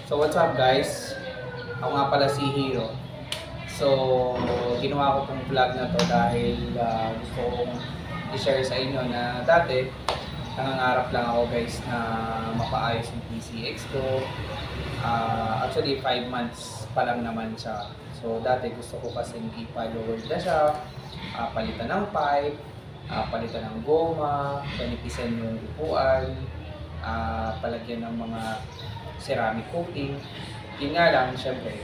So what's up guys? Ako nga pala si Hiro. So ginawa ko tong vlog na to dahil gusto kong i-share sa inyo na dati nangangarap lang ako guys na mapaayos yung PCX ko. Actually 5 months pa lang naman siya. So dati gusto ko kasi ipa-lower na siya, palitan ng pipe, palitan ng goma, panipisan yung upuan, palagyan ng mga ceramic coating. Yun nga lang, syempre,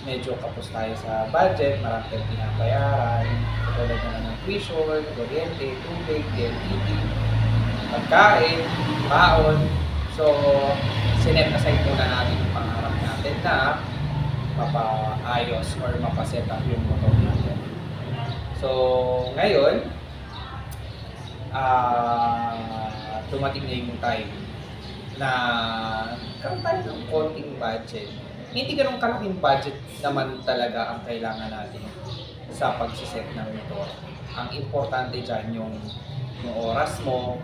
medyo kapos tayo sa budget, marami tayong pinabayaran, tulad na ng tuition, kuryente, tubig, DLTV, pagkain, baon. So, sinet aside muna natin yung pangarap natin na mapaayos or mapaset up yung motor natin. So, ngayon, dumating na yung time na karoon tayo ng konting budget. Hindi ganun kalaking budget naman talaga ang kailangan natin sa pagsiset ng motor. Ang importante dyan yung oras mo,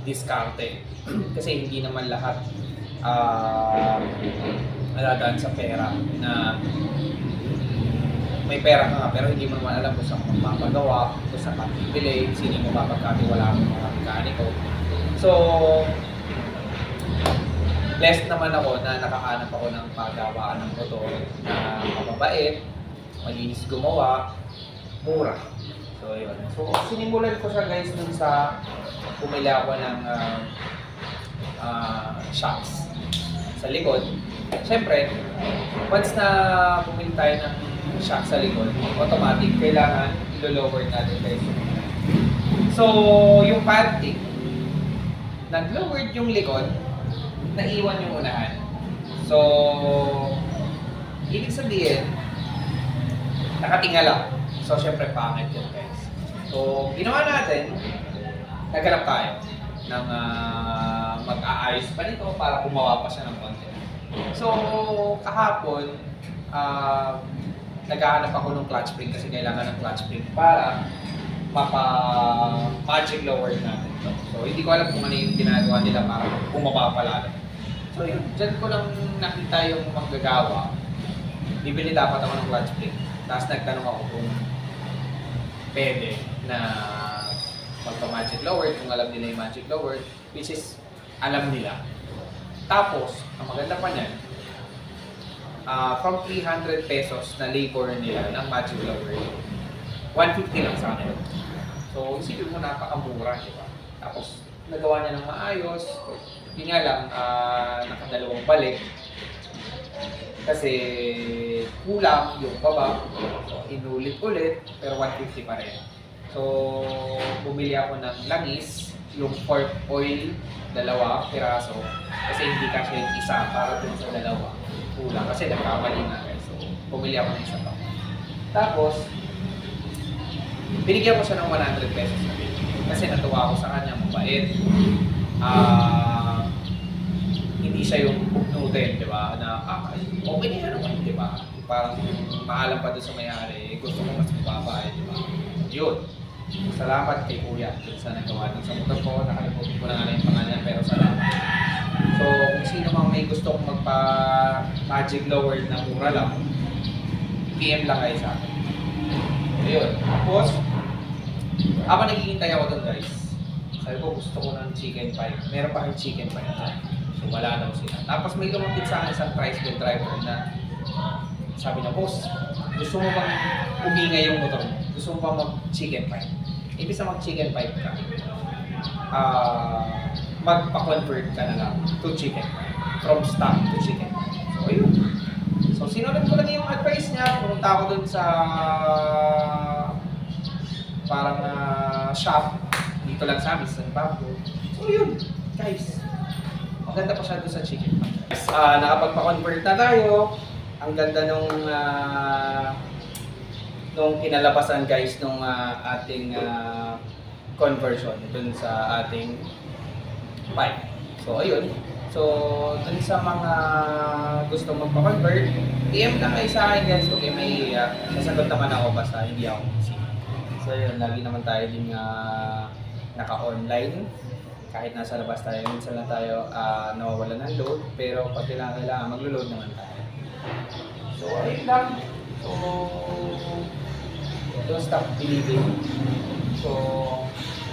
diskarte. Kasi hindi naman lahat nadadaan sa pera na may pera ka nga pero hindi mo naman alam kung saan magpapagawa, kung saan mapipili, sino mo mapagkatiwala mo mga mekaniko. So, blessed naman ako na nakahanap ako ng pagawaan ng motor na mababait, malinis gumawa, mura. So, yun. So, sinimulan ko siya guys dun sa bumili ako ng shocks sa likod. Siyempre, once na bumili tayo ng shock sa likod, automatic, kailangan ilo-lower natin guys. So, yung padding, nag-lowered yung likod, naiwan yung unahan. So, ibig sabihin, nakatingala. So, syempre, pangit yun guys. So, ginawa natin, naghanap tayo ng mag-aayos pa nito para gumawa pa siya ng konti. So, kahapon, naghahanap ako ng clutch spring kasi kailangan ng clutch spring para mapa-magic lower natin to. So, hindi ko alam kung ano yung ginagawa nila para bumaba pala. So, yun. Diyan ko lang nakita yung maggagawa. Bibili dapat ako ng clutch spring. Tapos nagtanong ako kung pwede na magpa-magic lower, kung alam nila yung magic lower, which is alam nila. Tapos, ang maganda pa niyan, from 300 pesos na labor nila ng magic lower, 150 lang sa akin. So, isipin mo napakamura, di ba? Tapos, nagawa niya ng maayos. Yun nga lang, nakadalawang balik. Kasi kulang yung baba. So, inulit-ulit, pero 150 pa rin. So, bumili ako ng langis, yung fork oil, 2 piraso. Kasi hindi kasi yung isa para dun sa 2. Kulang kasi nagkamali na. So, bumili ako ng isa pa. Tapos, binigyan ko siya ng 100 pesos na bili. Kasi natuwa ako sa kanya, mabait. Hindi siya yung pugnutin, di ba? Na, okay na yan naman, di ba? Parang mahalang pa doon sa may-ari, gusto ko mas mababa, di ba? Yun. Salamat kay Kuya sa nagawa din sa motor ko. Nakalimutan ko na nga yung pangalan, pero salamat. So, kung sino mang may gusto kong magpa-magic lower na mura lang, PM lang kayo sa akin. Ayun. Tapos, habang naghihintay ako doon guys, sabi ko gusto ko ng chicken pie. Meron pa kayong chicken pie na. So wala daw sila. Tapos may lumapit sa akin isang tricycle driver na sabi na, boss, gusto mo bang umingay yung motor mo? Gusto mo bang mag-chicken pie? Ibig sa mag-chicken pie ka, magpa-convert ka na lang to chicken pie. From stock to chicken pie. So ayun. So sinunod ko lang yung advice niya. Pumunta ako dun sa parang shop dito lang sa amin sa Bago. So yun, guys. Maganda pa siya doon sa chicken pie. Nakapagpa-convert na tayo. Ang ganda nung kinalabasan guys nung ating conversion dun sa ating pipe. So ayun. So dun sa mga gusto magpa-convert, DM lang kayo sa akin guys. Okay, may sasagot naman ako basta hindi ako busy. So yun, lagi naman tayo din naka-online. kahit nasa labas tayo, minsan lang tayo nawawala ng load, pero pag kailangan maglo-load naman tayo. So, ayun lang. So, don't stop believing. So,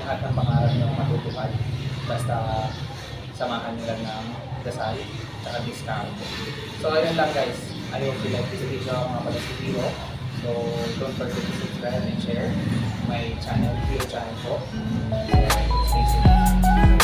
lahat ng pangarap nyo matutupad. Basta samahan nyo lang ng dasal at discount. So, ayun lang guys. I hope you like this video. Ako nga pala si Hiro. So, don't forget to subscribe and share my channel, Hiro channel po. So, stay safe.